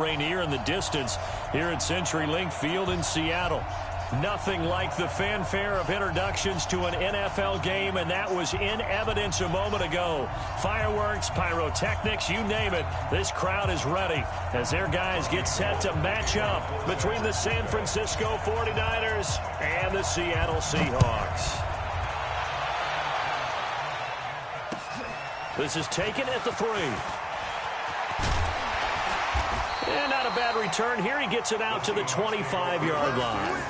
Rainier in the distance here at CenturyLink Field in Seattle. Nothing like the fanfare of introductions to an NFL game, and that was in evidence a moment ago. Fireworks, pyrotechnics, you name it. This crowd is ready as their guys get set to match up between the San Francisco 49ers and the Seattle Seahawks. This is taken at the 3. And not a bad return here. He gets it out to the 25-yard line.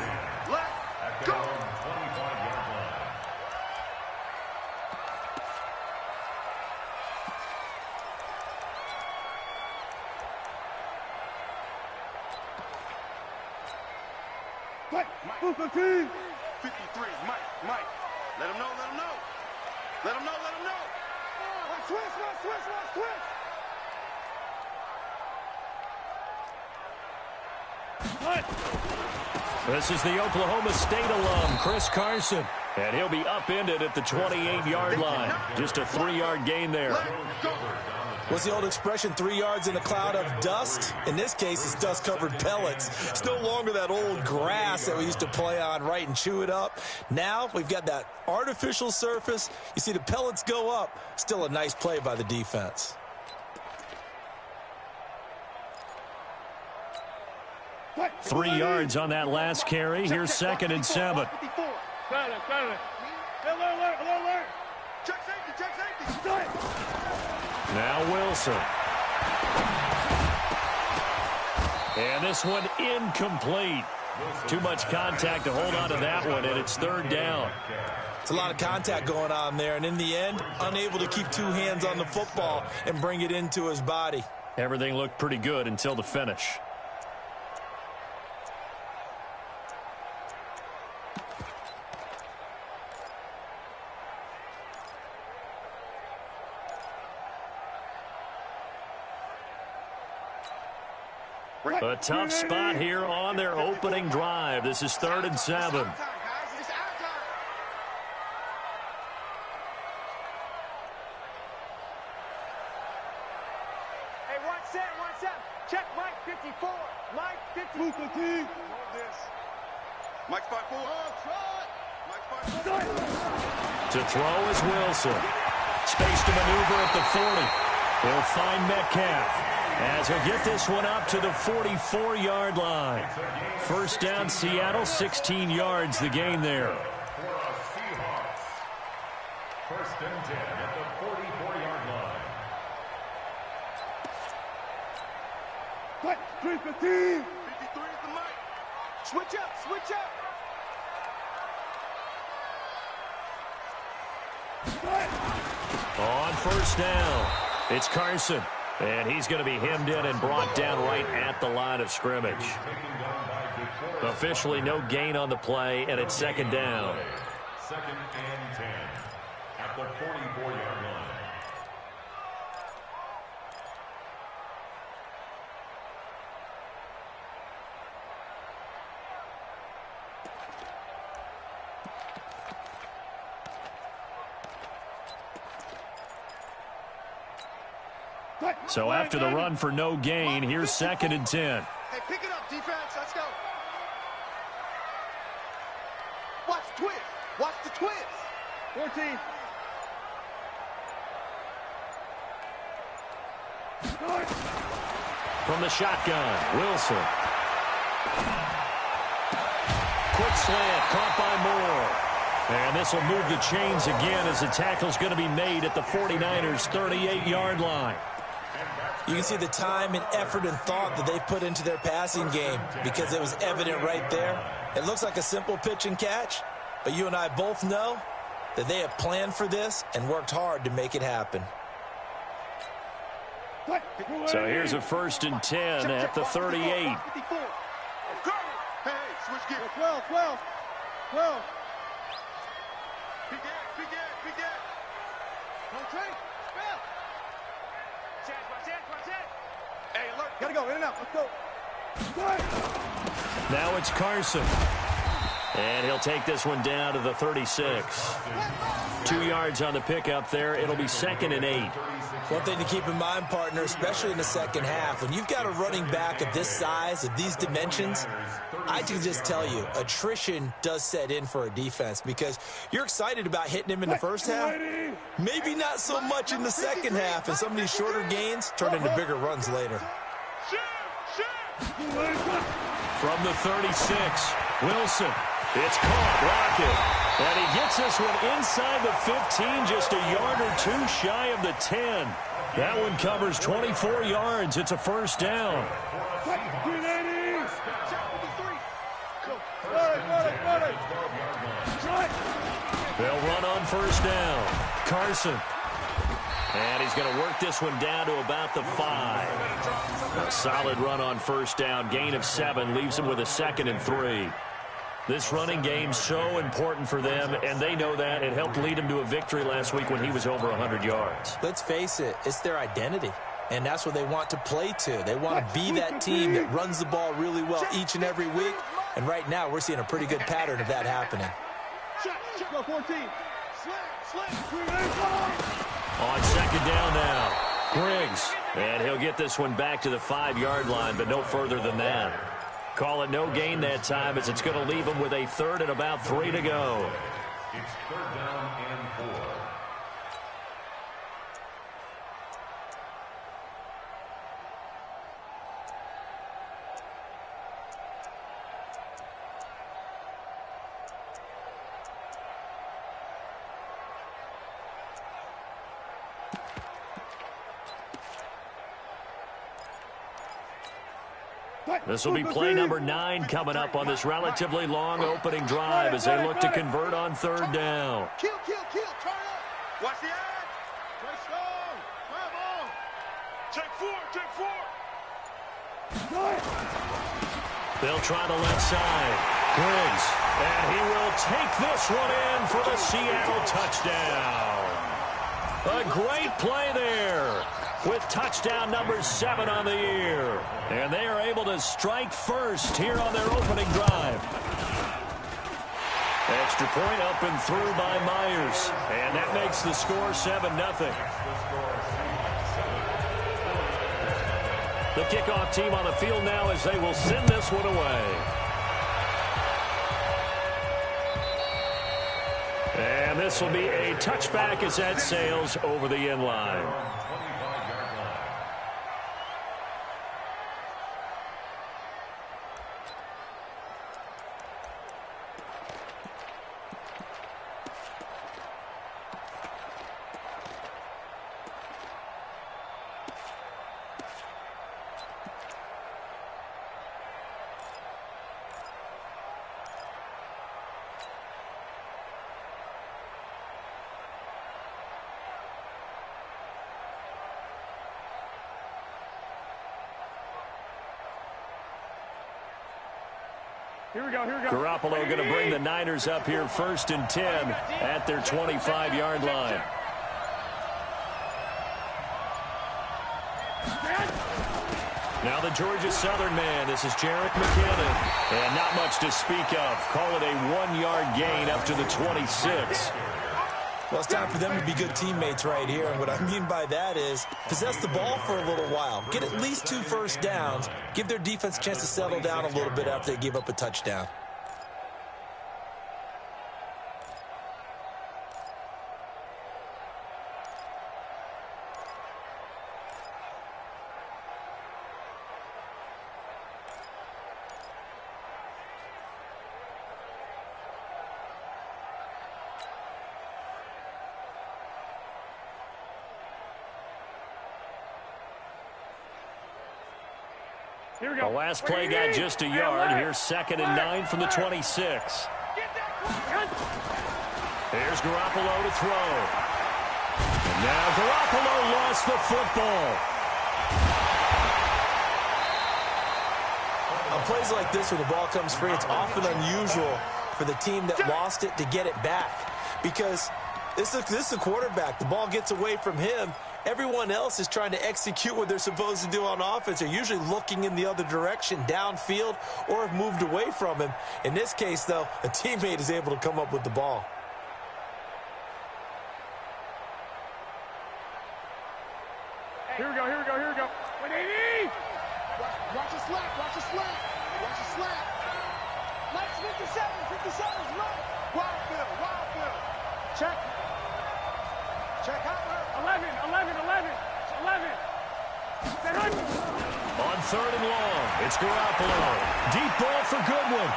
Let's go. Mike, 53, Mike. Let him know. Let him know. Switch. This is the Oklahoma State alum, Chris Carson. And he'll be upended at the 28-yard line. Just a 3-yard gain there. What's the old expression, 3 yards in a cloud of dust? In this case, it's dust-covered pellets. It's no longer that old grass that we used to play on, right, and chew it up. Now we've got that artificial surface. You see the pellets go up. Still a nice play by the defense. What? 3 yards on that last carry. Here's 2nd and 7. Check safety. Now Wilson. And this one incomplete. Too much contact to hold on to that one, and it's 3rd down. It's a lot of contact going on there, and in the end, unable to keep 2 hands on the football and bring it into his body. Everything looked pretty good until the finish. A tough spot here on their opening drive. This is 3rd and 7. Hey, one set. Check Mike 54. Mike 54. Mike 54. To throw is Wilson. Space to maneuver at the 40. He'll find Metcalf as he'll get this one up to the 44-yard line. 1st down, Seattle, 16 yards the gain there. 1st and 10 at the 44-yard line. What? 315. 53 is the mic. Switch up. On 1st down, it's Carson. And he's going to be hemmed in and brought down right at the line of scrimmage. Officially no gain on the play, and it's 2nd down. 2nd and 10 at the 44-yard line. So after the run for no gain, here's 2nd and 10. Hey, pick it up, defense. Let's go. Watch the twist. 14. From the shotgun, Wilson. Quick slant, caught by Moore. And this will move the chains again as the tackle's going to be made at the 49ers' 38-yard line. You can see the time and effort and thought that they put into their passing game because it was evident right there. It looks like a simple pitch and catch, but you and I both know that they have planned for this and worked hard to make it happen. So here's a 1st and 10 at the 38. Hey, switch gear. 12. Big gas. Don't take. Hey, alert. Gotta go, in and out. Let's go. Now it's Carson. And he'll take this one down to the 36. 2 yards on the pickup there. It'll be 2nd and 8. One thing to keep in mind, partner, especially in the second half, when you've got a running back of this size, of these dimensions, I can just tell you, attrition does set in for a defense because you're excited about hitting him in the first half. Maybe not so much in the second half, and some of these shorter gains turn into bigger runs later. From the 36, Wilson. It's caught, Rocket. And he gets this one inside the 15, just a yard or two shy of the 10. That one covers 24 yards. It's a first down. They'll run on first down. Carson. And he's going to work this one down to about the 5. A solid run on first down. Gain of 7 leaves him with a 2nd and 3. This running game so important for them, and they know that. It helped lead him to a victory last week when he was over 100 yards. Let's face it, it's their identity, and that's what they want to play to. They want to be that team that runs the ball really well each and every week, and right now we're seeing a pretty good pattern of that happening. Go 14. On second down now, Griggs, and he'll get this one back to the 5-yard line, but no further than that. Call it no gain that time as it's going to leave him with a 3rd and about 3 to go. It's 3rd down and 4. This will be play number 9 coming up on this relatively long opening drive as they look to convert on 3rd down. Kill, turn up. Watch the edge. Play strong. Come on. Take 4. They'll try the left side. Griggs, and he will take this one in for the Seattle touchdown. A great play there, with touchdown number 7 on the year. And they are able to strike first here on their opening drive. Extra point up and through by Myers. And that makes the score 7-0. The kickoff team on the field now as they will send this one away. And this will be a touchback as that sails over the end line. Here we go. Garoppolo going to bring the Niners up here 1st and 10 at their 25-yard line. Now the Georgia Southern man. This is Jarek McKinnon. And not much to speak of. Call it a 1-yard gain up to the 26. Well, it's time for them to be good teammates right here. And what I mean by that is possess the ball for a little while. Get at least 2 first downs. Give their defense a chance to settle down a little bit after they give up a touchdown. The last play got just a yard. Here's 2nd and 9 from the 26. Here's Garoppolo to throw. And now Garoppolo lost the football. On plays like this, when the ball comes free, it's often unusual for the team that lost it to get it back. Because this is a quarterback. The ball gets away from him. Everyone else is trying to execute what they're supposed to do on offense. They're usually looking in the other direction, downfield, or have moved away from him. In this case, though, a teammate is able to come up with the ball. slant. Watch the slant. Lex 57's right. Wild field, wild field. Check. Check out her. 11. On 3rd and long, it's Garoppolo. Deep ball for Goodwin.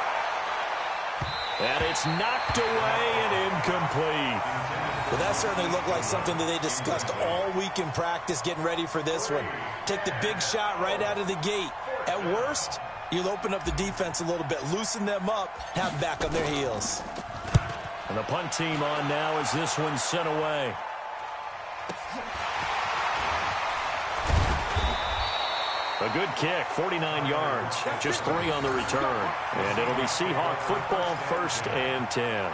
And it's knocked away and incomplete. Well, that certainly looked like something that they discussed all week in practice getting ready for this one. Take the big shot right out of the gate. At worst, you'll open up the defense a little bit, loosen them up, have them back on their heels. And the punt team on now as this one's sent away. A good kick, 49 yards, just 3 on the return. And it'll be Seahawk football, 1st and 10.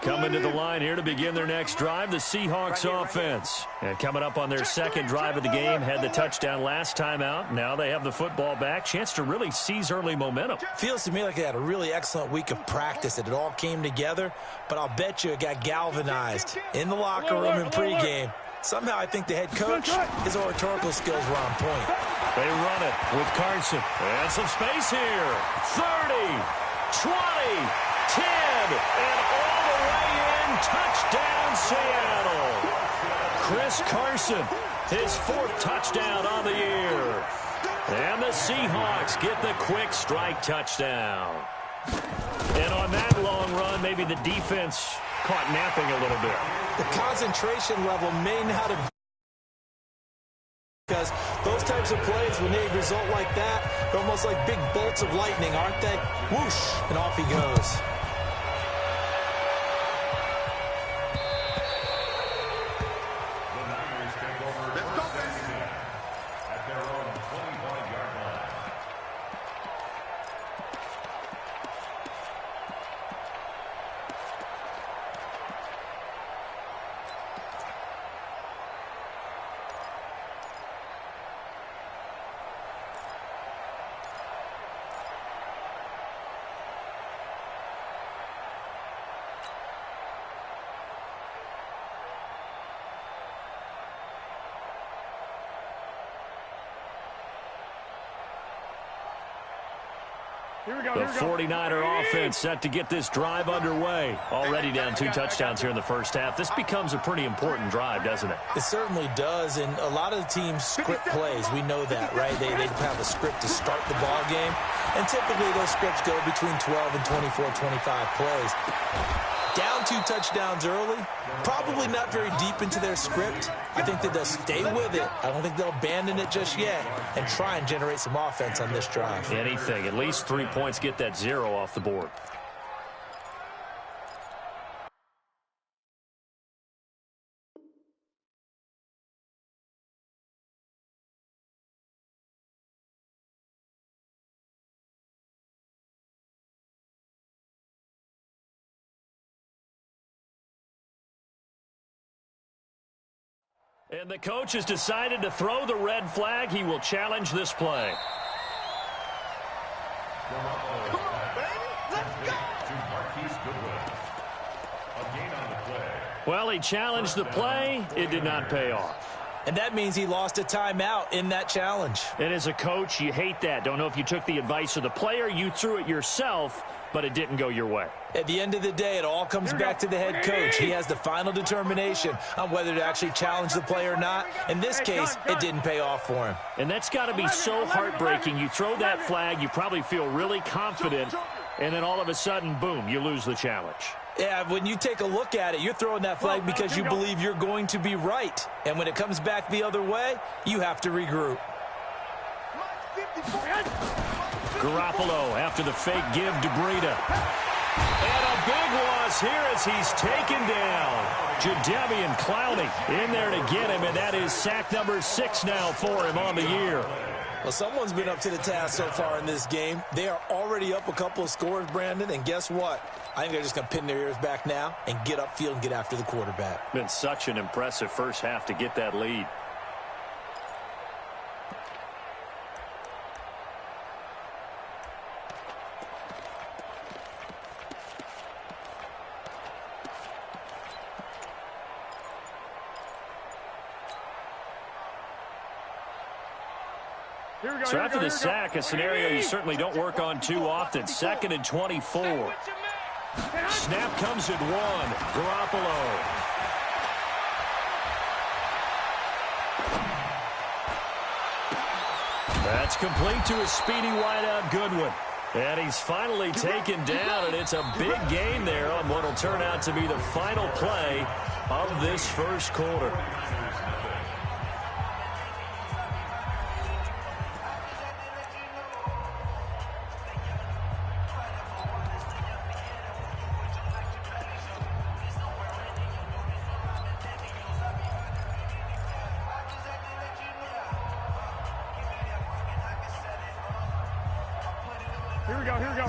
Coming to the line here to begin their next drive, the Seahawks offense. And coming up on their 2nd drive of the game, had the touchdown last time out. Now they have the football back. Chance to really seize early momentum. Feels to me like they had a really excellent week of practice, that it all came together, but I'll bet you it got galvanized in the locker room in pregame. Somehow I think the head coach, his oratorical skills were on point. They run it with Carson. And some space here. 30, 20, 10, and all the way in. Touchdown, Seattle. Chris Carson, his 4th touchdown on the year. And the Seahawks get the quick strike touchdown. And on that long run, maybe the defense caught napping a little bit. The concentration level may not have, because those types of plays, when they result like that, they're almost like big bolts of lightning, aren't they? Whoosh, and off he goes. The 49er offense set to get this drive underway. Already down 2 touchdowns here in the first half. This becomes a pretty important drive, doesn't it? It certainly does, and a lot of the teams script plays. We know that, right? They have a script to start the ball game, and typically those scripts go between 12 and 24, 25 plays. Down 2 touchdowns early, probably not very deep into their script. I think that they'll stay with it. I don't think they'll abandon it just yet and try and generate some offense on this drive. Anything. At least 3 points, get that 0 off the board. And the coach has decided to throw the red flag. He will challenge this play. Come on, baby. Let's go. Well, he challenged the play. It did not pay off. And that means he lost a timeout in that challenge. And as a coach, you hate that. Don't know if you took the advice of the player. You threw it yourself, but it didn't go your way. At the end of the day, it all comes back to the head coach. He has the final determination on whether to actually challenge the play or not. In this case, it didn't pay off for him. And that's got to be so heartbreaking. You throw that flag, you probably feel really confident, and then all of a sudden, boom, you lose the challenge. Yeah, when you take a look at it, you're throwing that flag because you believe you're going to be right. And when it comes back the other way, you have to regroup. Garoppolo after the fake give to Breida. And a big loss here as he's taken down. Jadeveon Clowney in there to get him, and that is sack number 6 now for him on the year. Well, someone's been up to the task so far in this game. They are already up a couple of scores, Brandon, and guess what? I think they're just going to pin their ears back now and get upfield and get after the quarterback. Been such an impressive first half to get that lead. So after the sack, a scenario you certainly don't work on too often. 2nd and 24. Snap comes at 1. Garoppolo. That's complete to a speedy wideout Goodwin. And he's finally taken down, and it's a big gain there on what will turn out to be the final play of this first quarter.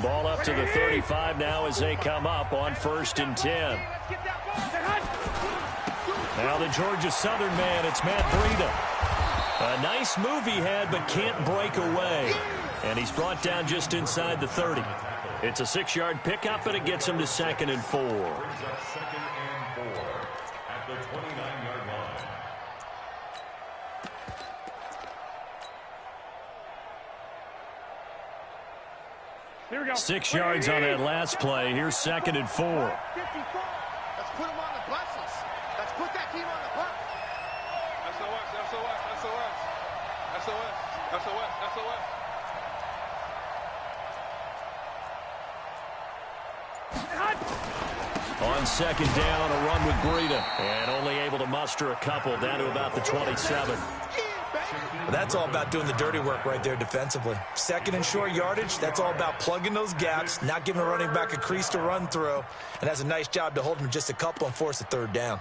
Ball up to the 35 now as they come up on 1st and 10. Now the Georgia Southern man, it's Matt Breida. A nice move he had, but can't break away. And he's brought down just inside the 30. It's a 6-yard pickup, and it gets him to 2nd and 4. 2nd and 4 at the 29-yard line. Here we go. 6 yards on that last play. Here's 2nd and 4. 54. Let's put him on the buses. Let's put that team on the bus. SOS, SOS, SOS. SOS, SOS, SOS. On 2nd down, a run with Breida. And only able to muster a couple down to about the 27. That's all about doing the dirty work right there defensively. 2nd and short yardage, that's all about plugging those gaps, not giving a running back a crease to run through, and has a nice job to hold him just a couple and force a 3rd down.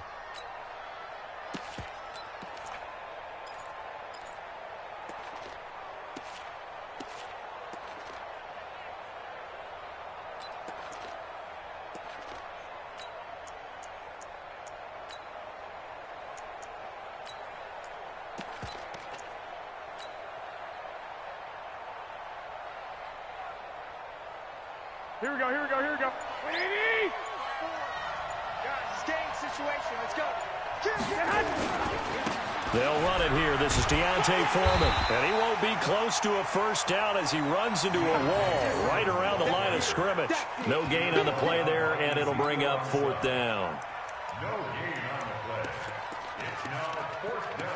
Here we go, here we go, here we go. Guys, game situation. Let's go. They'll run it here. This is Deontay Foreman. And he won't be close to a 1st down as he runs into a wall right around the line of scrimmage. No gain on the play there, and it'll bring up 4th down. No gain on the play. It's now 4th down.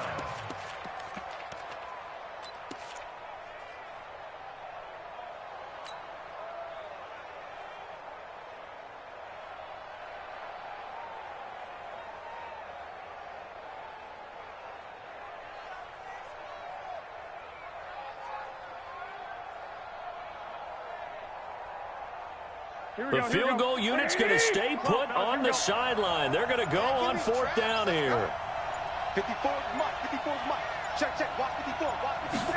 The field goal unit's going to stay put on the sideline. They're going to go on 4th down here. 54 is Mike. 54 is Mike. Check, check. Watch 54. Watch 54.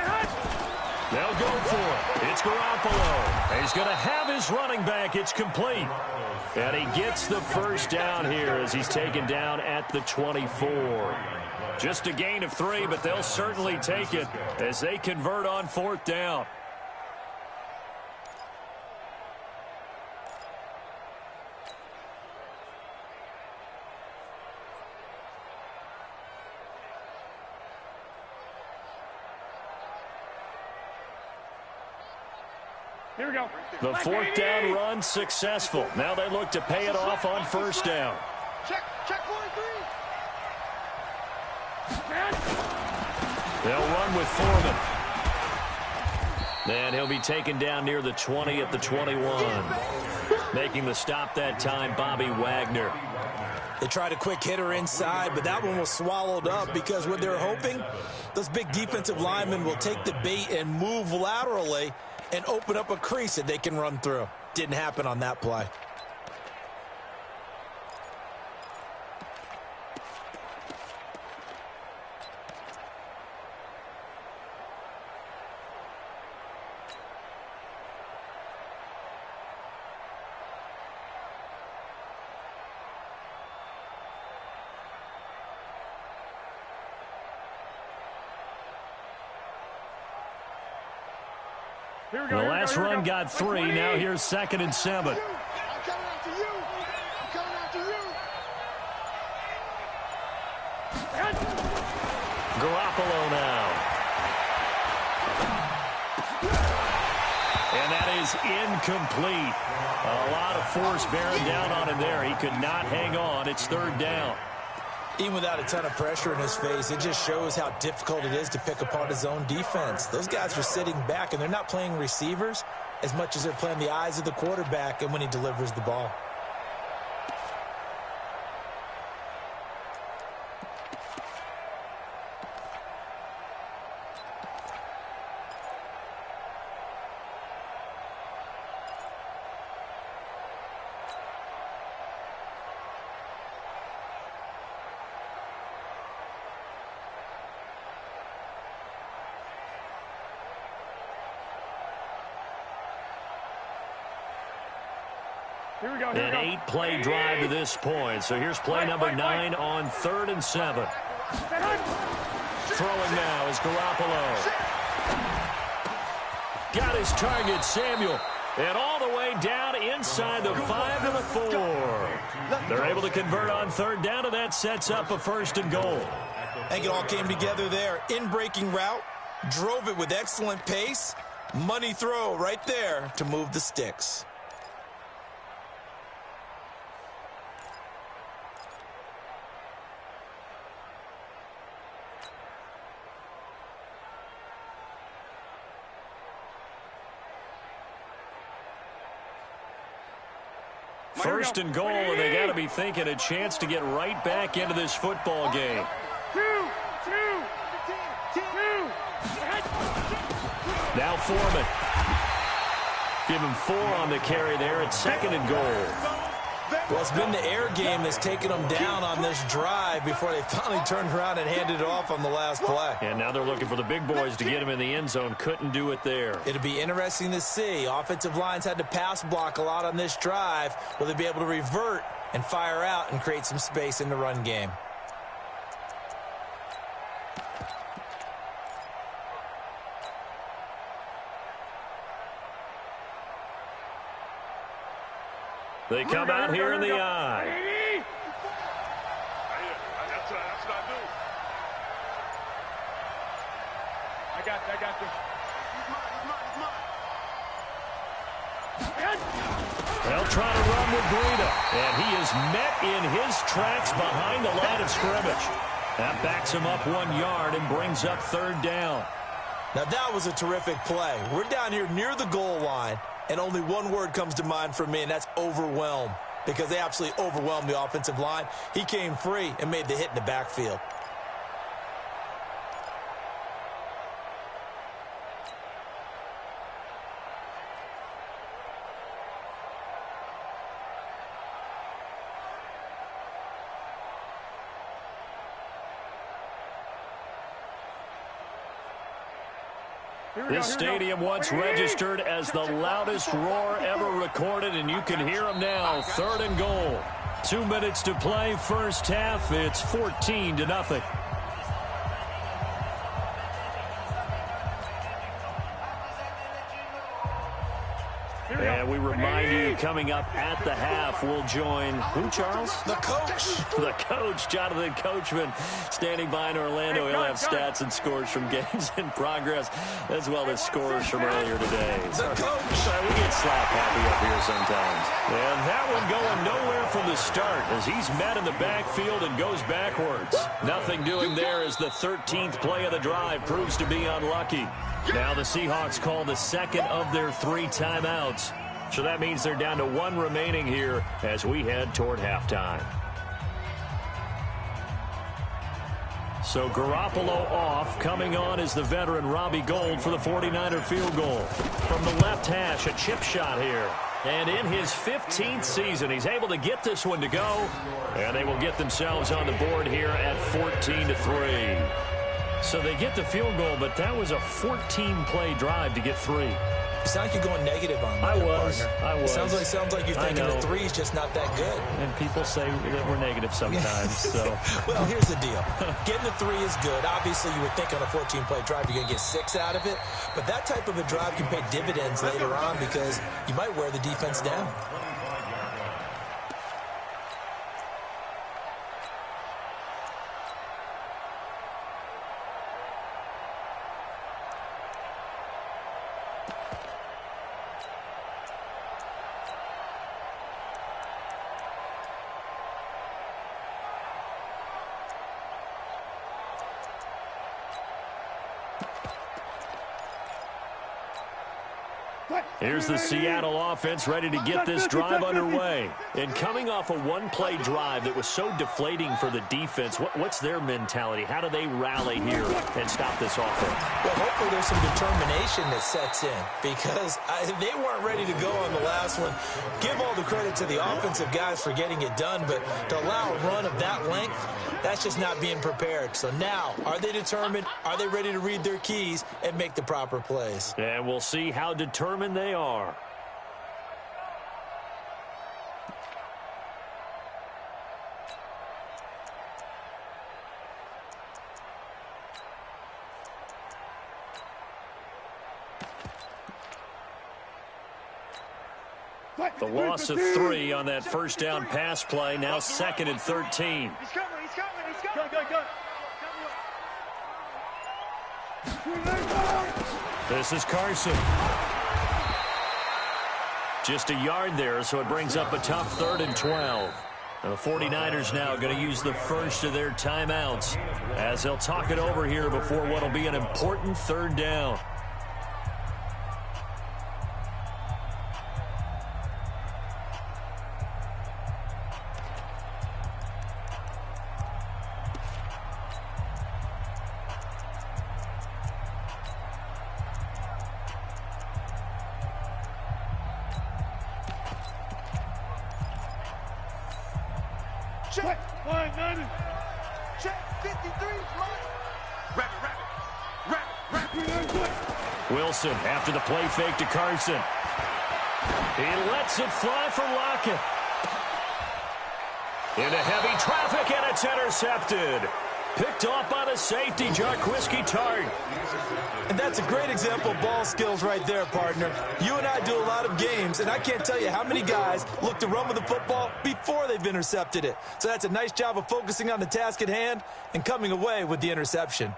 They'll go for it. It's Garoppolo. He's going to have his running back. It's complete. And he gets the 1st down here as he's taken down at the 24. Just a gain of 3, but they'll certainly take it as they convert on 4th down. Here we go. The 4th down run successful. Now they look to pay it off on 1st down. Check 43. They'll run with Foreman. And he'll be taken down near the 20 at the 21. Making the stop that time, Bobby Wagner. They tried a quick hitter inside, but that one was swallowed up because what they're hoping, those big defensive linemen will take the bait and move laterally and open up a crease that they can run through. Didn't happen on that play. The last run got 3. Now here's 2nd and 7. I'm coming after you. I'm coming after you. Garoppolo now. is incomplete. A lot of force bearing down on him there. He could not hang on. It's third down. Even without a ton of pressure in his face, it just shows how difficult it is to pick apart his own defense. Those guys are sitting back, and they're not playing receivers as much as they're playing the eyes of the quarterback and when he delivers the ball. An 8-play drive to this point. So here's play number 9 on 3rd and 7. Throwing now is Garoppolo. Got his target, Samuel. And all the way down inside the 5 to the 4. They're able to convert on 3rd down, and that sets up a 1st and goal. I think it all came together there. In-breaking route, drove it with excellent pace. Money throw right there to move the sticks. First and goal, and they got to be thinking a chance to get right back into this football game. Now Foreman. Give him 4 on the carry there at 2nd and goal. Well, it's been the air game that's taken them down on this drive before they finally turned around and handed it off on the last play. And now they're looking for the big boys to get him in the end zone. Couldn't do it there. It'll be interesting to see. Offensive lines had to pass block a lot on this drive. Will they be able to revert and fire out and create some space in the run game? They come out here in the eye. That's what I do. I got this. They'll try to run with Breida. And he is met in his tracks behind the line of scrimmage. That backs him up 1 yard and brings up 3rd down. Now that was a terrific play. We're down here near the goal line. And only one word comes to mind for me, and that's overwhelm. Because they absolutely overwhelmed the offensive line. He came free and made the hit in the backfield. This stadium once registered as the loudest roar ever recorded, and you can hear them now. 3rd and goal. 2 minutes to play, first half. It's 14-0. And we remind you, coming up at the half, we'll join who, Charles? The coach. The coach, Jonathan Coachman, standing by in Orlando. He'll have stats and scores from games in progress, as well as scores from earlier today. The coach. We get slap happy up here sometimes. And that one going nowhere from the start as he's met in the backfield and goes backwards. Nothing doing there as the 13th play of the drive proves to be unlucky. Now the Seahawks call the 2nd of their 3 timeouts. So that means they're down to 1 remaining here as we head toward halftime. So Garoppolo off. Coming on is the veteran Robbie Gould for the 49er field goal. From the left hash, a chip shot here. And in his 15th season, he's able to get this one to go. And they will get themselves on the board here at 14-3. So they get the field goal, but that was a 14-play drive to get 3. It's not like you're going negative on I that, was. partner. I was. Sounds like you're thinking the 3 is just not that good. And people say that we're negative sometimes. So, well, here's the deal. Getting the 3 is good. Obviously, you would think on a 14-play drive you're going to get 6 out of it. But that type of a drive can pay dividends later on because you might wear the defense down. Here's the Seattle offense ready to get this drive underway. And coming off a one-play drive that was so deflating for the defense, what's their mentality? How do they rally here and stop this offense? Well, hopefully there's some determination that sets in because they weren't ready to go on the last one. Give all the credit to the offensive guys for getting it done, but to allow a run of that length, that's just not being prepared. So now, are they determined? Are they ready to read their keys and make the proper plays? And we'll see how determined they are. The loss of 3 on that first down pass play. Now 2nd and 13. He's coming, he's coming, he's coming. Go. This is Carson. Just a yard there, so it brings up a tough 3rd and 12. And the 49ers now going to use the first of their timeouts as they'll talk it over here before what will be an important 3rd down. Check. Check 53. Rapid. Wilson after the play fake to Carson. He lets it fly for Lockett. Into heavy traffic, and it's intercepted. Picked off by the safety, Jarquiski Tart. And that's a great example of ball skills right there, partner. You and I do a lot of games, and I can't tell you how many guys look to run with the football before they've intercepted it. So that's a nice job of focusing on the task at hand and coming away with the interception.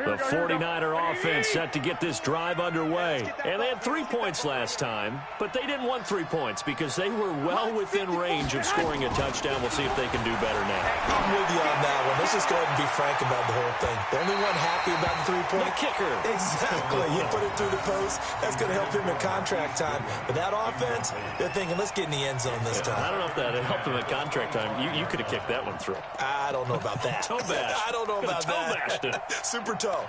The 49er offense set to get this drive underway. And they had 3 points last time, but they didn't want 3 points because they were well within range of scoring a touchdown. We'll see if they can do better now. I'm with you on that one. Let's just go ahead and be frank about the whole thing. The only one happy about the 3-point? The kicker. Exactly. You put it through the post. That's going to help him in contract time. But that offense, they're thinking, let's get in the end zone this time. I don't know if that helped him at contract time. You could have kicked that one through. I don't know about that. Toe bash. I don't know about toe that. Bashed it. Super toe.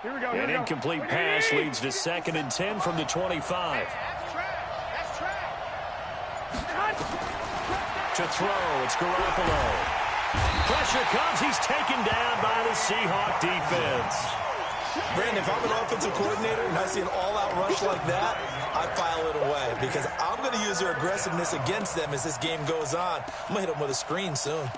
An incomplete pass leads to 2nd and 10 from the 25. That's track. To throw, it's Garoppolo. Pressure comes, he's taken down by the Seahawk defense. Brandon, if I'm an offensive coordinator and I see an all-out rush like that, I file it away because I'm going to use their aggressiveness against them as this game goes on. I'm going to hit them with a screen soon.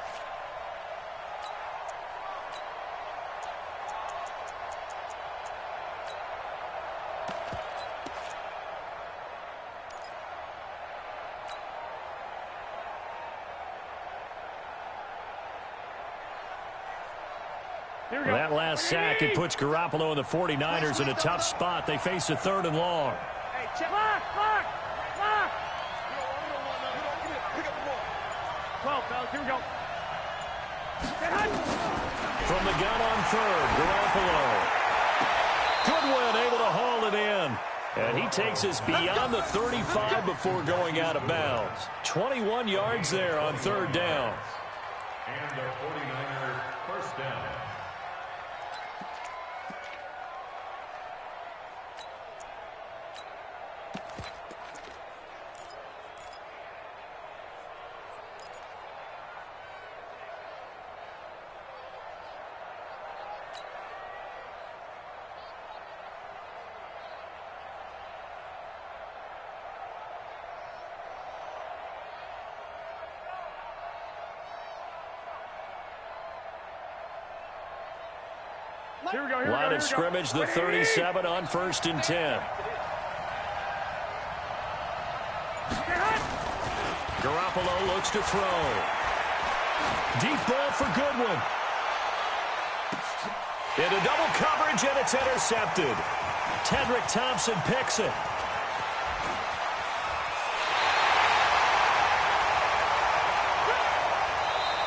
That last sack, it puts Garoppolo and the 49ers in a tough spot. They face a 3rd and long. Hey, check. Mark. 12, fellas, here we go. From the gun on 3rd, Garoppolo. Goodwin able to haul it in. And he takes us beyond the 35 before going out of bounds. 21 yards there on 3rd down. And the 49ers first down. Line of scrimmage, the 37 on 1st and 10. Garoppolo looks to throw. Deep ball for Goodwin. Into double coverage, and it's intercepted. Tedrick Thompson picks it.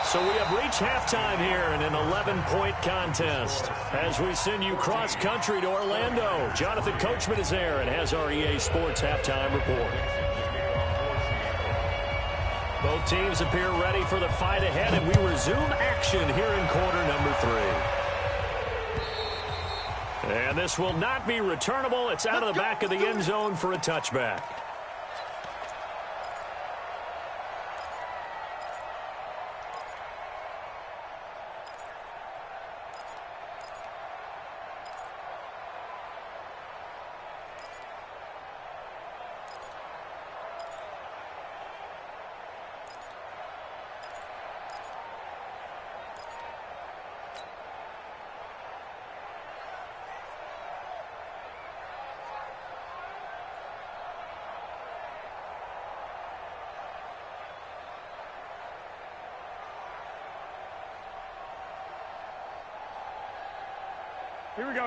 So we have reached halftime here in an 11-point contest. As we send you cross-country to Orlando, Jonathan Coachman is there and has our EA Sports halftime report. Both teams appear ready for the fight ahead, and we resume action here in quarter number 3. And this will not be returnable. It's out of the back of the end zone for a touchback.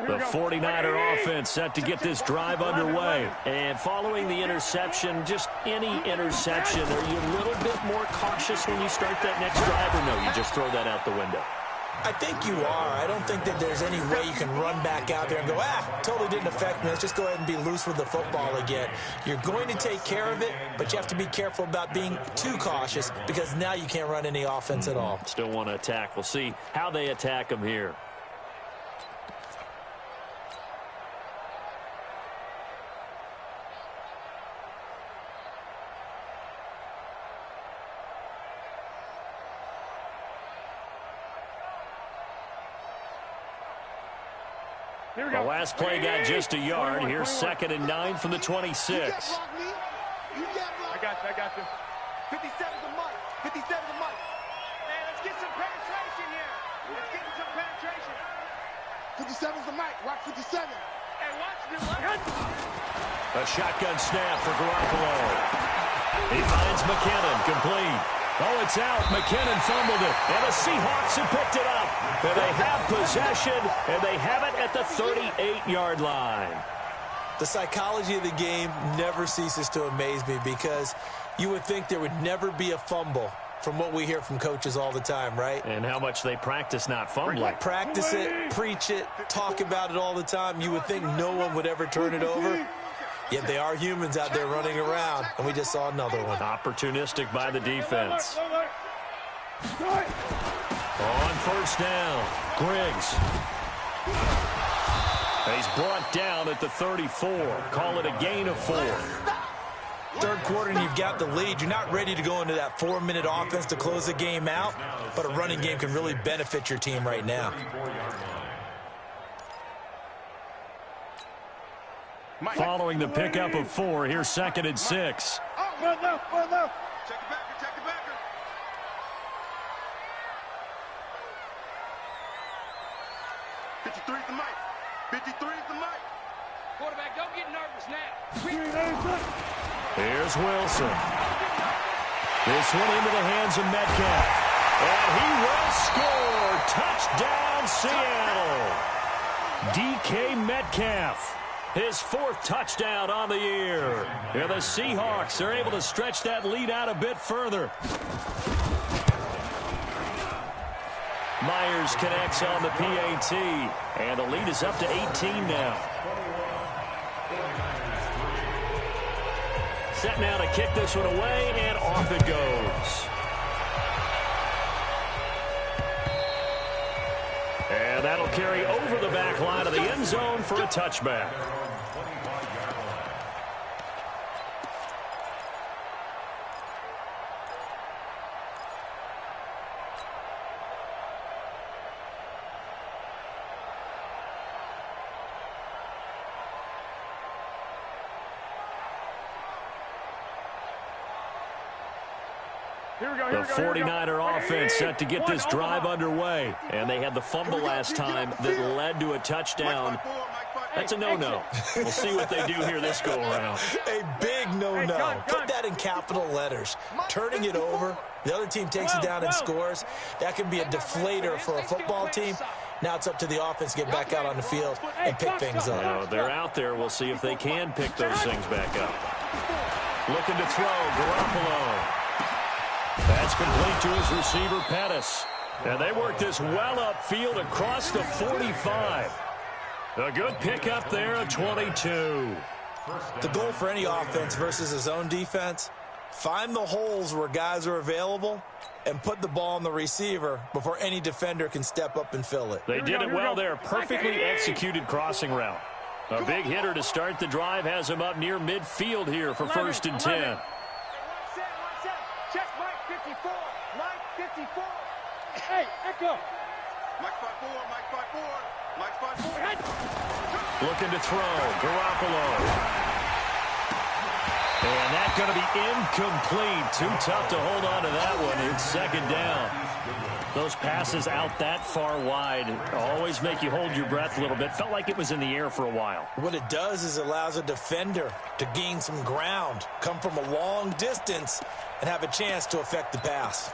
The 49er offense set to get this drive underway. And following the interception, just any interception, are you a little bit more cautious when you start that next drive, or no, you just throw that out the window? I think you are. I don't think that there's any way you can run back out there and go, totally didn't affect me. Let's just go ahead and be loose with the football again. You're going to take care of it, but you have to be careful about being too cautious because now you can't run any offense at all. Still want to attack. We'll see how they attack them here. The last play got just a yard. Here's 2nd and 9 from the 26. I got you. 57's a Mike. 57's a Mike. Man, let's get some penetration here. Let's get some penetration. 57's a Mike. Rock 57. Hey, watch me. A shotgun snap for Garoppolo. He finds McKinnon, complete. Oh, it's out. McKinnon fumbled it. And the Seahawks have picked it up. And they have possession, and they have it at the 38-yard line. The psychology of the game never ceases to amaze me because you would think there would never be a fumble from what we hear from coaches all the time, right? And how much they practice not fumbling. Practice it, preach it, talk about it all the time. You would think no one would ever turn it over. Yet they are humans out there running around, and we just saw another one. Opportunistic by the defense. On 1st down, Griggs. He's brought down at the 34. Call it a gain of 4. Third quarter, and you've got the lead. You're not ready to go into that 4-minute offense to close the game out, but a running game can really benefit your team right now. Following the pickup of 4, here's 2nd and 6. Check it backer, check it backer. 53's the mic. 53's the mic. Quarterback, don't get nervous now. Here's Wilson. This one into the hands of Metcalf. And he will score. Touchdown, Seattle. DK Metcalf. His 4th touchdown on the year. And the Seahawks are able to stretch that lead out a bit further. Myers connects on the PAT. And the lead is up to 18 now. Set now to kick this one away, and off it goes. And that'll carry over the back line of the end zone for a touchback. The 49er offense set to get this drive underway. And they had the fumble last time that led to a touchdown. That's a no-no. We'll see what they do here this go-around. A big no-no. Put that in capital letters. Turning it over, the other team takes it down and scores. That can be a deflator for a football team. Now it's up to the offense to get back out on the field and pick things up. They're out there. We'll see if they can pick those things back up. Looking to throw, Garoppolo. That's complete to his receiver, Pettis. And they work this well upfield across the 45. A good pickup there at 22. The goal for any offense versus his own defense, find the holes where guys are available and put the ball on the receiver before any defender can step up and fill it. They did it well there. Perfectly executed crossing route. A big hitter to start the drive has him up near midfield here for 1st and 10. Check Mike 54. Mike 54. Hey, echo. Mike 5-4, Mike 5-4. Mike 5-4. Looking to throw, Garoppolo. And that's going to be incomplete. Too tough to hold on to that one. It's 2nd down. Those passes out that far wide always make you hold your breath a little bit. Felt like it was in the air for a while. What it does is it allows a defender to gain some ground, come from a long distance, and have a chance to affect the pass.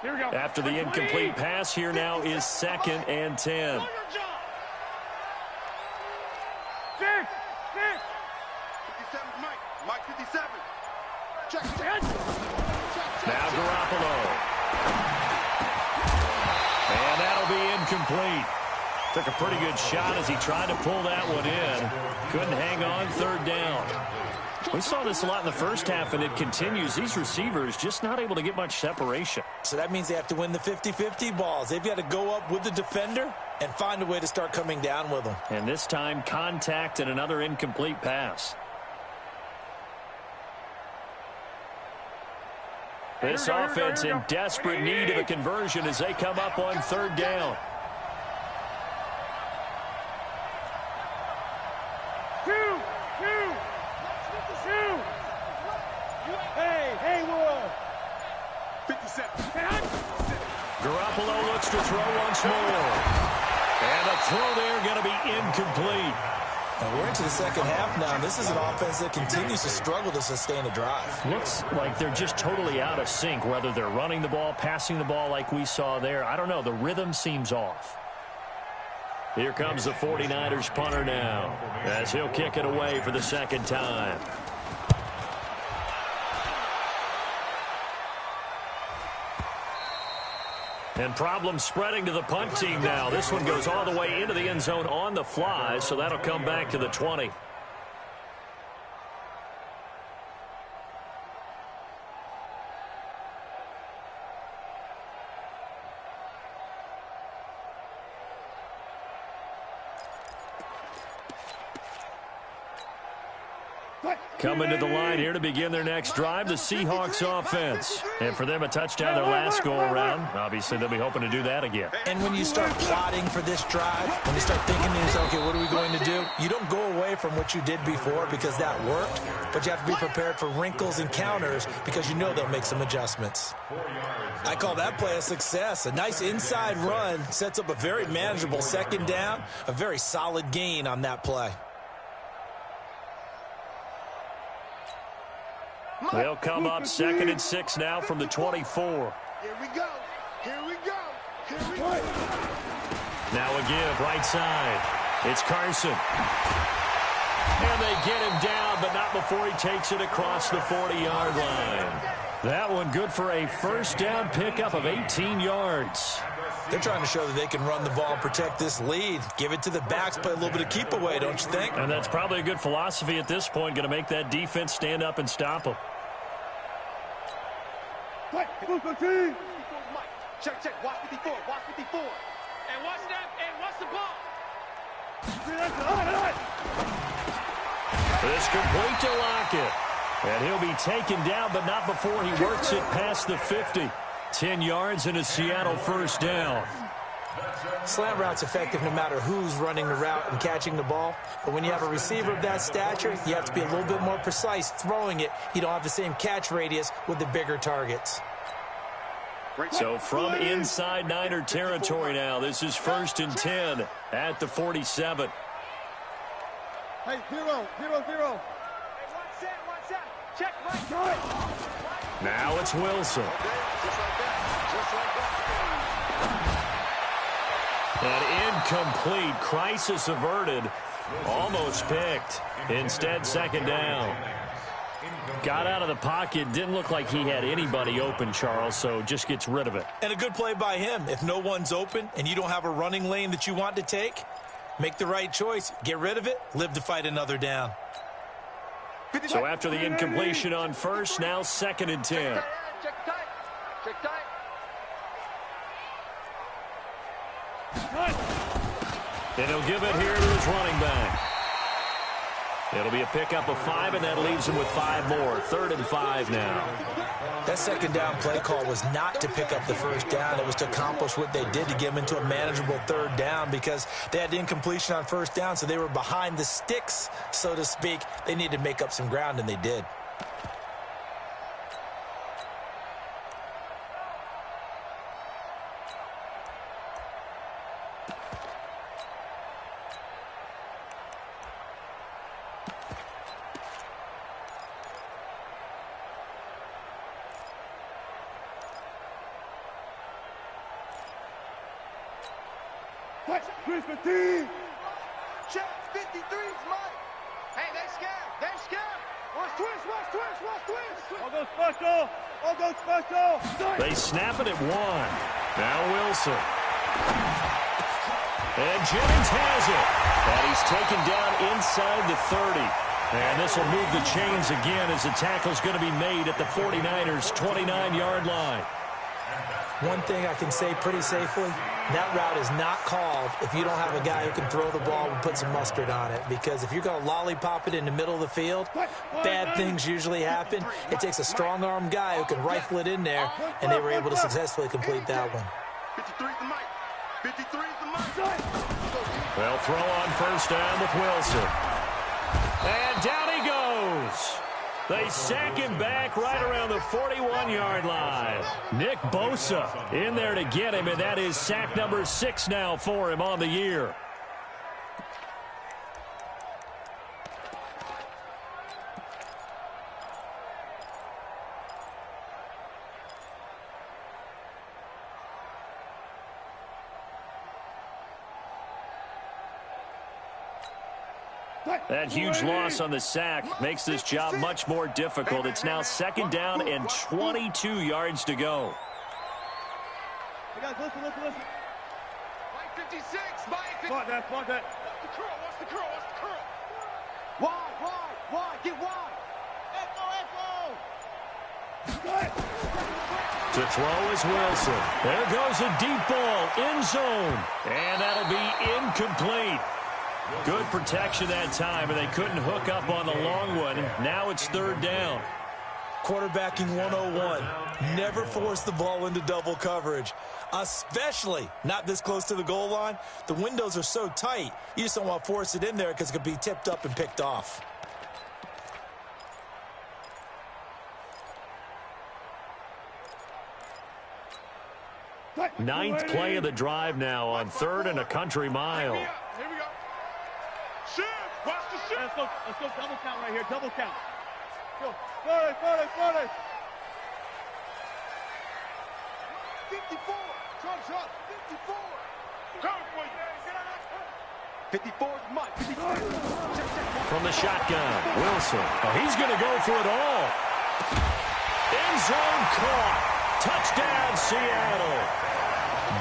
Here we go. After the incomplete pass, here now is 2nd and 10. 6. Mike 57. Check. Now Garoppolo. And that'll be incomplete. Took a pretty good shot as he tried to pull that one in. Couldn't hang on, 3rd down. We saw this a lot in the first half, and it continues. These receivers just not able to get much separation. So that means they have to win the 50-50 balls. They've got to go up with the defender and find a way to start coming down with them. And this time, contact and another incomplete pass. This offense in desperate need of a conversion as they come up on 3rd down. Garoppolo looks to throw once more. And the throw there going to be incomplete. And we're into the 2nd half now. This is an offense that continues to struggle to sustain a drive. Looks like they're just totally out of sync, whether they're running the ball, passing the ball like we saw there. I don't know. The rhythm seems off. Here comes the 49ers punter now as he'll kick it away for the 2nd time. And problems spreading to the punt team now. This one goes all the way into the end zone on the fly, so that'll come back to the 20. Coming to the line here to begin their next drive, the Seahawks offense. And for them, a touchdown their last go-around. Obviously, they'll be hoping to do that again. And when you start plotting for this drive, when you start thinking to yourself, okay, what are we going to do? You don't go away from what you did before because that worked, but you have to be prepared for wrinkles and counters because you know they'll make some adjustments. I call that play a success. A nice inside run sets up a very manageable 2nd down, a very solid gain on that play. They'll come up 2nd and 6 now from the 24. Here we go. Here we go. Here we go. Now a give right side. It's Carson. And they get him down, but not before he takes it across the 40-yard line. That one good for a 1st down pickup of 18 yards. They're trying to show that they can run the ball and protect this lead. Give it to the backs, play a little bit of keep away, don't you think? And that's probably a good philosophy at this point, going to make that defense stand up and stop them. Check, check. Watch 54. Watch 54. And watch that. And watch the ball. It's complete to Lockett. And he'll be taken down, but not before he works it past the 50. 10 yards and a Seattle first down. Slant route's effective no matter who's running the route and catching the ball. But when you have a receiver of that stature, you have to be a little bit more precise throwing it. You don't have the same catch radius with the bigger targets. So from inside Niner territory now, this is 1st and 10 at the 47. Hey, 0, 0, 0. One set. Check, right. Now it's Wilson. An incomplete, crisis averted, almost picked. Instead, 2nd down. Got out of the pocket, didn't look like he had anybody open, Charles, so just gets rid of it. And a good play by him. If no one's open and you don't have a running lane that you want to take, make the right choice. Get rid of it, live to fight another down. So after the incompletion on first, now 2nd and 10. Check tight. Check tight. And he'll give it here to his running back. It'll be a pickup of 5, and that leaves him with 5 more. 3rd and 5 now. That 2nd down play call was not to pick up the 1st down. It was to accomplish what they did to get him into a manageable 3rd down because they had the incompletion on 1st down, so they were behind the sticks, so to speak. They needed to make up some ground, and they did. Chris 15. Check, 53's Mike. Hey, they scared. Watch twist. I'll go special. They snap it at 1. Now Wilson. And Jennings has it. And he's taken down inside the 30. And this will move the chains again as the tackle's going to be made at the 49ers' 29-yard line. One thing I can say pretty safely, that route is not called if you don't have a guy who can throw the ball and put some mustard on it. Because if you're going to lollipop it in the middle of the field, bad things usually happen. It takes a strong-armed guy who can rifle it in there, and they were able to successfully complete that one. 53's the Mike. 53's the Mike. They'll throw on 1st down with Wilson. And down he goes. They sack him back right around the 41-yard line. Nick Bosa in there to get him, and that is sack number 6 now for him on the year. That huge loss on the sack makes this job much more difficult. It's now 2nd down and 22 yards to go. Hey guys, listen. Mike 56. Mike 56. Spot that. Watch the curl. Wide. Get wide. Echo. To throw is Wilson. There goes a deep ball, end zone. And that'll be incomplete. Good protection that time, and they couldn't hook up on the long one. Now it's 3rd down. Quarterbacking 101. Never force the ball into double coverage, especially not this close to the goal line. The windows are so tight, you just don't want to force it in there because it could be tipped up and picked off. Ninth play of the drive now on 3rd and a country mile. Here we go. Shift. Watch the shift. Let's go double count right here. Double count. Go. 40. 54. Shot. 54. Come for you. 54's Mike. 54. Check. From the shotgun, Wilson. Oh, he's going to go for it all. End zone caught. Touchdown, Seattle.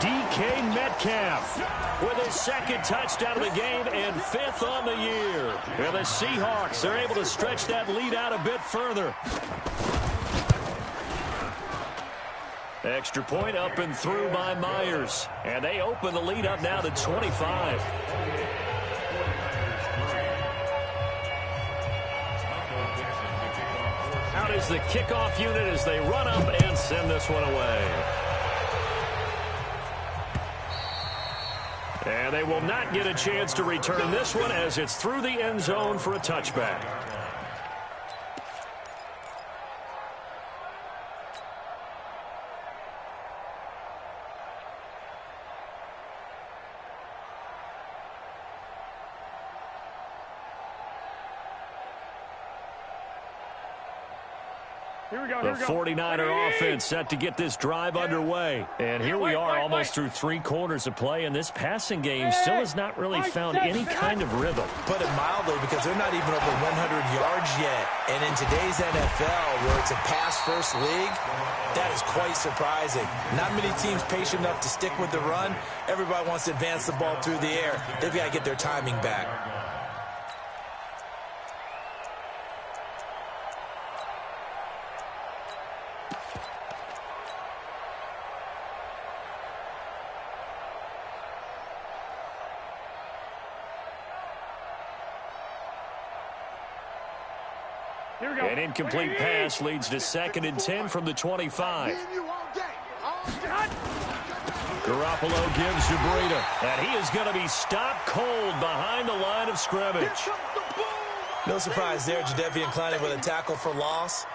DK Metcalf with his 2nd touchdown of the game and 5th on the year. And the Seahawks are able to stretch that lead out a bit further. Extra point up and through by Myers. And they open the lead up now to 25. out is the kickoff unit as they run up and send this one away. And they will not get a chance to return this one as it's through the end zone for a touchback. The 49er offense set to get this drive underway. And here we are almost through 3 quarters of play, and this passing game still has not really found any kind of rhythm. Put it mildly, because they're not even over 100 yards yet. And in today's NFL, where it's a pass-first league, that is quite surprising. Not many teams patient enough to stick with the run. Everybody wants to advance the ball through the air. They've got to get their timing back. An incomplete pass leads to 2nd and 10 from the 25. Garoppolo gives to Breida, and he is going to be stopped cold behind the line of scrimmage. No surprise there, Jadeveon Clowney with a tackle for loss.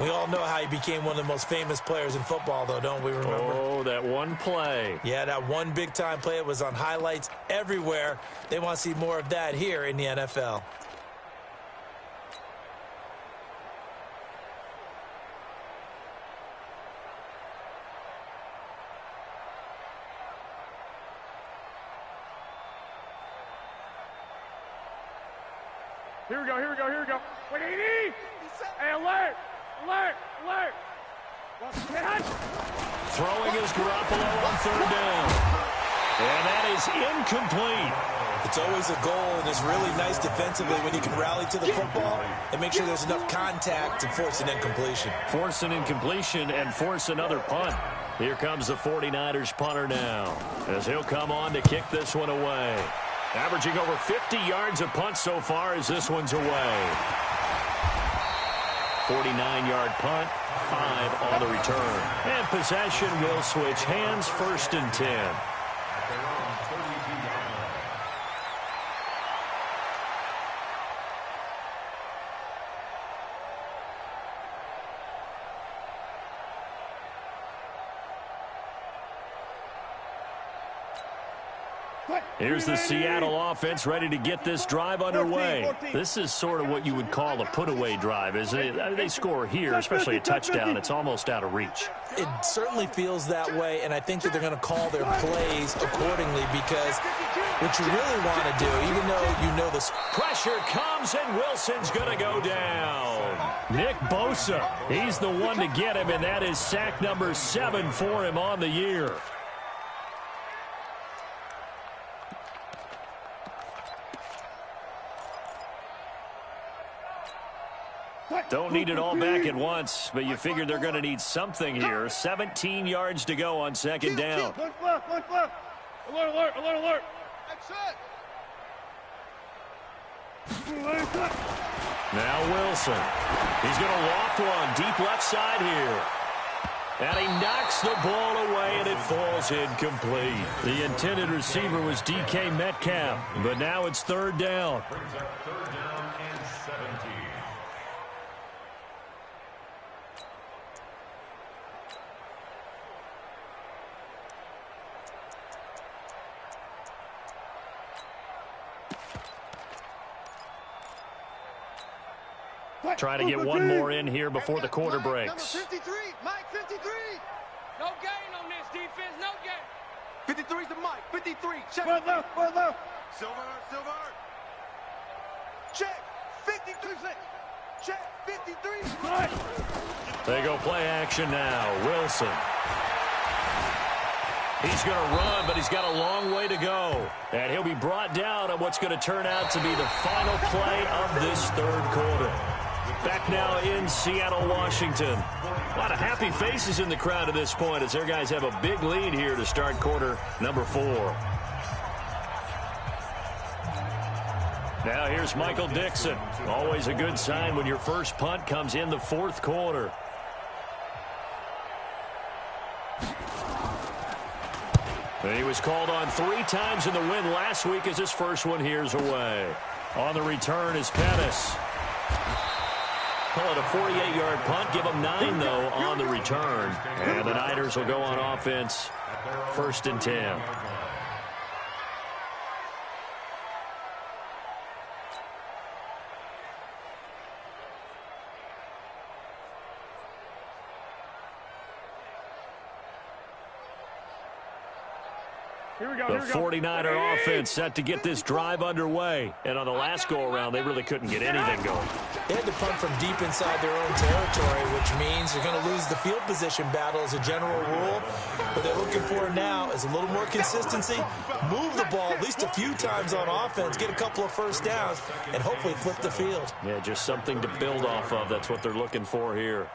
We all know how he became one of the most famous players in football, though, don't we remember? Oh, that one play. Yeah, that one big-time play. It was on highlights everywhere. They want to see more of that here in the NFL. Here we go. Wait, hey, alert! Throwing is Garoppolo on 3rd down. And that is incomplete. It's always a goal, and it's really nice defensively when you can rally to the football and make sure there's enough contact to force an incompletion. Force an incompletion and force another punt. Here comes the 49ers punter now, as he'll come on to kick this one away. Averaging over 50 yards a punt so far as this one's away. 49-yard punt, 5 on the return. And possession will switch hands, 1st and 10. Here's the Seattle offense ready to get this drive underway. This is sort of what you would call a put-away drive, isn't it? They score here, especially a touchdown. It's almost out of reach. It certainly feels that way, and I think that they're going to call their plays accordingly, because what you really want to do, even though you know the pressure comes and Wilson's going to go down. Nick Bosa, he's the one to get him, and that is sack number 7 for him on the year. Don't need it all back at once, but you figure they're going to need something here. 17 yards to go on 2nd down. Alert. Now Wilson. He's going to loft one deep left side here. And he knocks the ball away, and it falls incomplete. The intended receiver was DK Metcalf, but now it's 3rd down. Brings up 3rd down and 17. Trying to get one more in here before the quarter breaks. 53, Mike 53. No gain on this defense, no gain. 53's the Mike, 53. Check. Left. Silver. Check. 53. Check. 53. They go play action now. Wilson. He's going to run, but he's got a long way to go. And he'll be brought down on what's going to turn out to be the final play of this 3rd quarter. Back now in Seattle, Washington. A lot of happy faces in the crowd at this point as their guys have a big lead here to start quarter number 4. Now here's Michael Dixon. Always a good sign when your first punt comes in the fourth quarter. He was called on 3 times in the win last week as his first one here's away. On the return is Pettis. Call it a 48-yard punt. Give him 9, though, on the return. And the Niners will go on offense. 1st and 10. The 49er offense set to get this drive underway. And on the last go-around, they really couldn't get anything going. They had to punt from deep inside their own territory, which means they're going to lose the field position battle as a general rule. What they're looking for now is a little more consistency, move the ball at least a few times on offense, get a couple of first downs, and hopefully flip the field. Yeah, just something to build off of. That's what they're looking for here.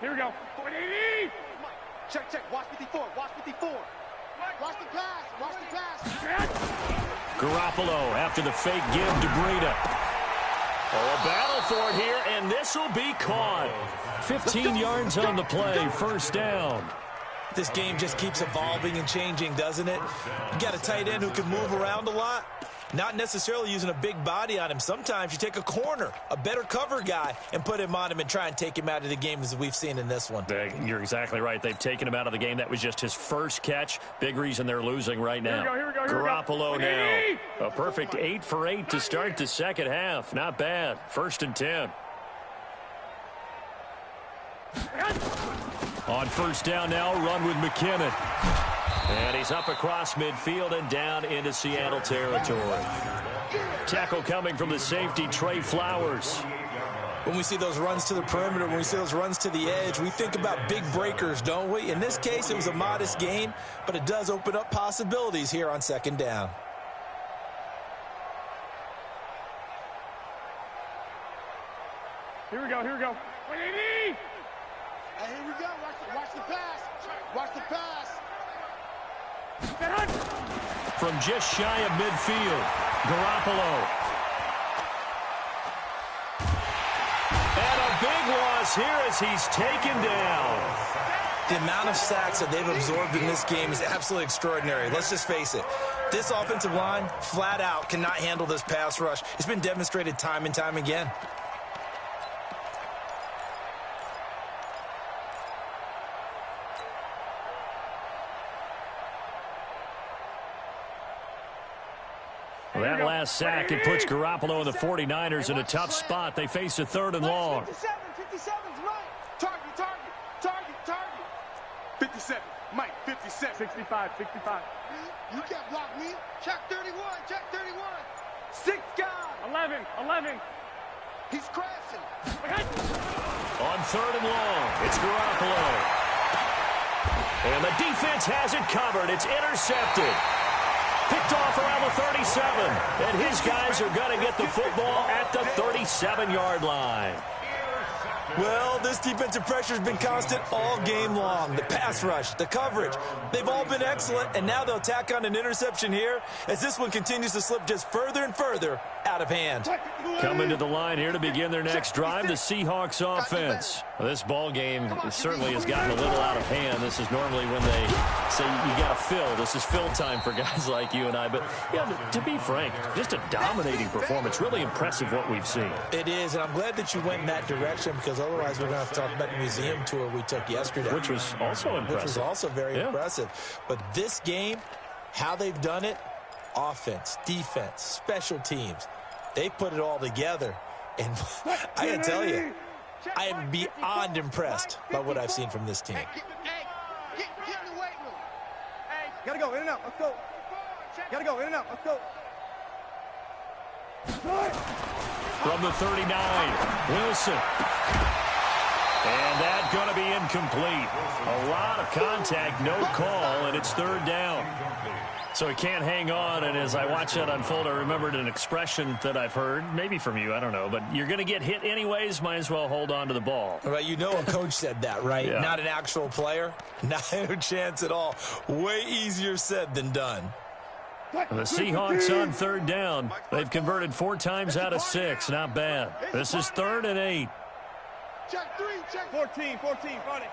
Here we go. 480. Check, check. Watch 54. Watch 54. Watch the pass. Watch the pass. Garoppolo after the fake give to Breida. Oh, a battle for it here, and this will be caught. 15 yards on the play. First down. This game just keeps evolving and changing, doesn't it? You got a tight end who can move around a lot. Not necessarily using a big body on him. Sometimes you take a corner, a better cover guy, and put him on him and try and take him out of the game as we've seen in this one. You're exactly right. They've taken him out of the game. That was just his first catch. Big reason they're losing right now. Here we go. Garoppolo now. A perfect 8 for 8 to start the second half. Not bad. 1st and 10. On first down now, run with McKinnon. And he's up across midfield and down into Seattle territory. Tackle coming from the safety, Trey Flowers. When we see those runs to the perimeter, when we see those runs to the edge, we think about big breakers, don't we? In this case, it was a modest gain, but it does open up possibilities here on 2nd down. Here we go. 180. Hey, here we go. Watch the pass. Watch the pass. From just shy of midfield, Garoppolo. And a big loss here as he's taken down. The amount of sacks that they've absorbed in this game is absolutely extraordinary. Let's just face it. This offensive line, flat out, cannot handle this pass rush. It's been demonstrated time and time again. That last sack, it puts Garoppolo and the 49ers in a tough spot. They face a 3rd and long. 57's right. Target. 57. Mike, 57. 65. You can't block me. Check 31. 6 guy. 11. He's crashing. On 3rd and long, it's Garoppolo. And the defense has it covered. It's intercepted. Picked off around the 37. And his guys are going to get the football at the 37-yard line. Well, this defensive pressure has been constant all game long. The pass rush, the coverage, they've all been excellent, and now they'll tack on an interception here as this one continues to slip just further and further out of hand. Coming to the line here to begin their next drive, the Seahawks offense. Well, this ball game certainly has gotten a little out of hand. This is normally when they say you got to fill. This is fill time for guys like you and I. But, yeah, to be frank, just a dominating performance. Really impressive what we've seen. It is, and I'm glad that you went in that direction because otherwise we're going to have to talk about the museum tour we took yesterday. Which was also impressive. Which was also very impressive. But this game, how they've done it, offense, defense, special teams, they put it all together. And I got to tell you, I am beyond impressed by what I've seen from this team. Get in the weight room. Hey, gotta go, in and out, let's go. Gotta go, in and out, let's go. From the 39, Wilson. And that's going to be incomplete. A lot of contact, no call, and it's third down. So he can't hang on, and as I watch that unfold, I remembered an expression that I've heard, maybe from you, I don't know, but you're going to get hit anyways, might as well hold on to the ball. Well, you know a coach said that, right? Yeah. Not an actual player. Not a chance at all. Way easier said than done. The Seahawks on third down. They've converted 4 times out of 6. Not bad. This is 3rd and 8. Check 3, check 14, 14, funny.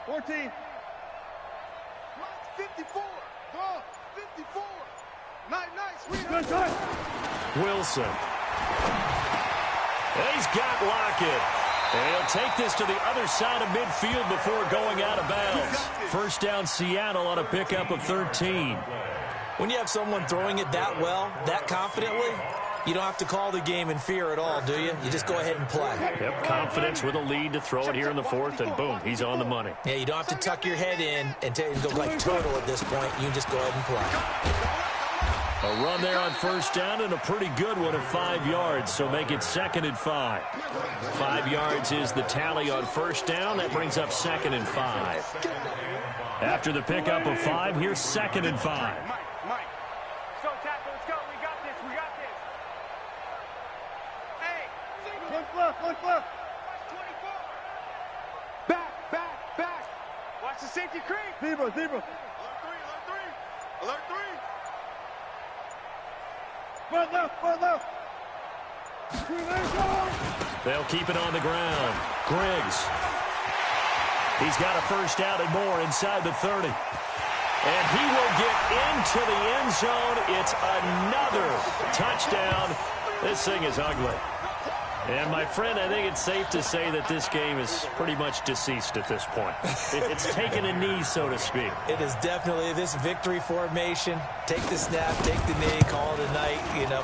14. 54. Go. 54. Nice. Wilson. He's got Lockett. And he'll take this to the other side of midfield before going out of bounds. First down, Seattle on a pickup of 13. When you have someone throwing it that well, that confidently, you don't have to call the game in fear at all, do you? You just go ahead and play. Yep, confidence with a lead to throw it here in the 4th, and boom, he's on the money. Yeah, you don't have to tuck your head in and go like turtle at this point. You just go ahead and play. A run there on first down and a pretty good one at 5 yards, so make it 2nd and 5. 5 yards is the tally on first down. That brings up 2nd and 5. After the pickup of 5, here's 2nd and 5. Mike. So, tackle, let's go. We got this. We got this. Hey. Look left. 24. Back. Watch the safety creep. Zebra. Alert 3. Alert 3. Front left. They'll keep it on the ground. Griggs. He's got a first down and more inside the 30. And he will get into the end zone. It's another touchdown. This thing is ugly. And, my friend, I think it's safe to say that this game is pretty much deceased at this point. It's taken a knee, so to speak. It is definitely this victory formation. Take the snap, take the knee, call it a night,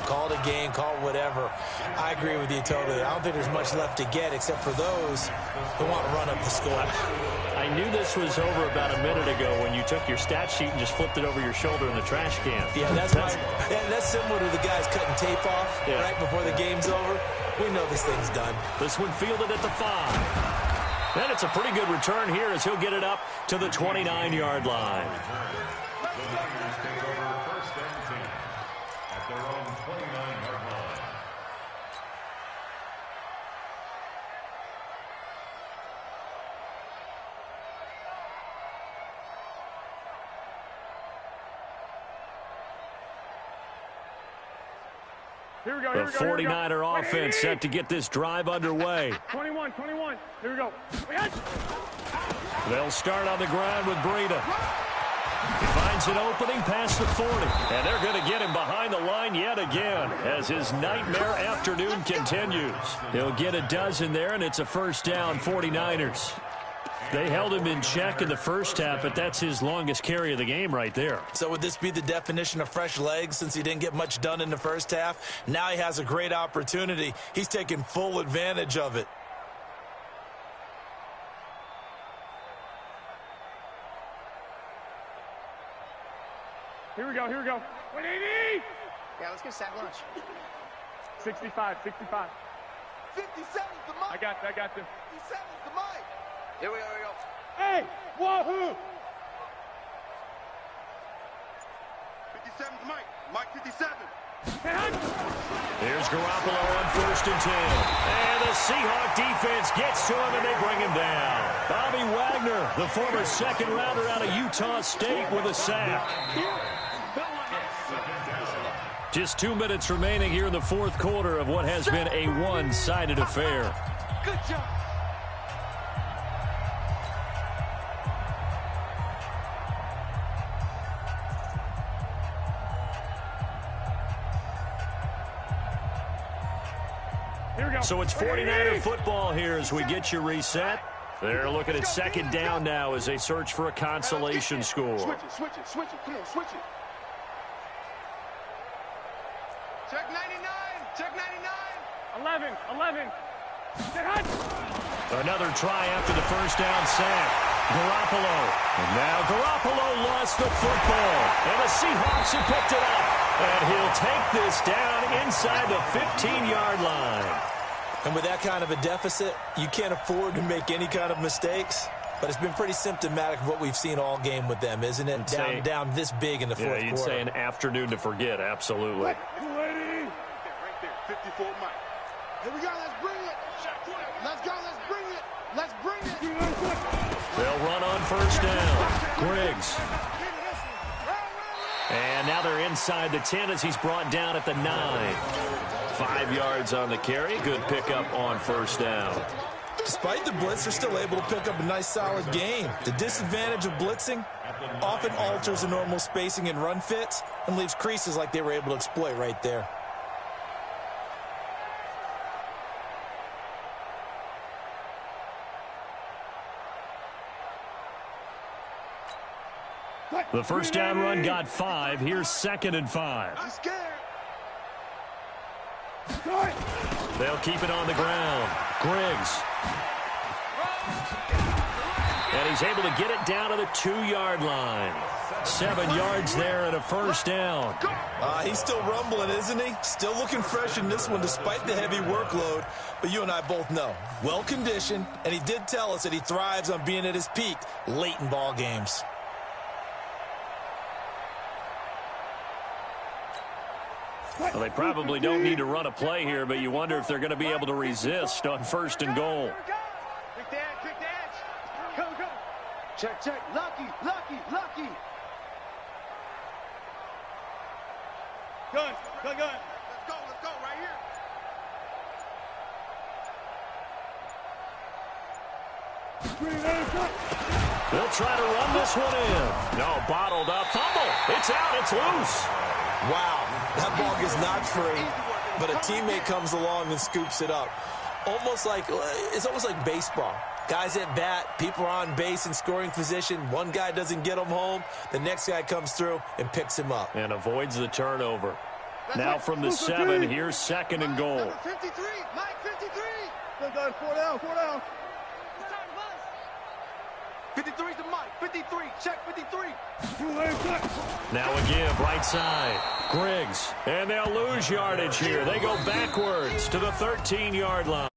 call it a game, call it whatever. I agree with you totally. I don't think there's much left to get except for those who want to run up the score. I knew this was over about a minute ago when you took your stat sheet and just flipped it over your shoulder in the trash can. Yeah, that's similar to the guys cutting tape off right before the game's over. We know this thing's done. This one fielded at the 5. And it's a pretty good return here as he'll get it up to the 29-yard line. At their own 29-yard line. Here we go. The 49er offense set to get this drive underway. 21. Here we go. They'll start on the ground with Breida. He finds an opening past the 40. And they're going to get him behind the line yet again as his nightmare afternoon continues. He'll get a dozen there, and it's a first down, 49ers. They held him in check in the first half, but that's his longest carry of the game right there. So would this be the definition of fresh legs since he didn't get much done in the first half? Now he has a great opportunity. He's taking full advantage of it. Here we go. 180. Yeah, let's get sack lunch. 65. 57's the mic. I got you. 57's the mic. Here we go. Hey, wahoo! 57's Mike. Mike 57. Here's Garoppolo on 1st and 10. And the Seahawk defense gets to him, and they bring him down. Bobby Wagner, the former second-rounder out of Utah State, with a sack. Just 2 minutes remaining here in the 4th quarter of what has been a one-sided affair. Good job. So it's 49er football here as we get you reset. They're looking at 2nd down now as they search for a consolation score. Switch it. Come on, switch it. Check 99. 11. Another try after the first down sack. Garoppolo. And now Garoppolo lost the football. And the Seahawks have picked it up. And he'll take this down inside the 15-yard line. And with that kind of a deficit, you can't afford to make any kind of mistakes. But it's been pretty symptomatic of what we've seen all game with them, isn't it? Down this big in the fourth quarter. You'd say an afternoon to forget, absolutely. Right there, 54 Mike. Here we go, let's bring it. Let's go, let's bring it. Let's bring it. They'll run on first down. Griggs. And now they're inside the 10 as he's brought down at the 9. 5 yards on the carry. Good pickup on first down. Despite the blitz, they're still able to pick up a nice, solid gain. The disadvantage of blitzing often alters the normal spacing and run fits and leaves creases like they were able to exploit right there. The first down run got 5. Here's 2nd and 5. I'm scared. They'll keep it on the ground. Griggs. And he's able to get it down to the 2-yard line. 7 yards there and a first down. He's still rumbling, isn't he? Still looking fresh in this one despite the heavy workload. But you and I both know, well-conditioned, and he did tell us that he thrives on being at his peak late in ball games. Well, they probably don't need to run a play here, but you wonder if they're going to be able to resist on 1st and goal. Quick dash. Go. Check. Lucky. Gun. Let's go, right here. They'll try to run this one in. No, bottled up. Fumble. It's out. It's loose. Wow, that ball gets knocked free, but a teammate comes along and scoops it up. It's almost like baseball. Guys at bat, people are on base in scoring position. One guy doesn't get him home. The next guy comes through and picks him up. And avoids the turnover. Now from the 7, here's 2nd and goal. 53, Mike, 53. Good guys, 4 down. 53 to Mike, 53, check 53. Now a give, right side. Griggs. And they'll lose yardage here. They go backwards to the 13-yard line.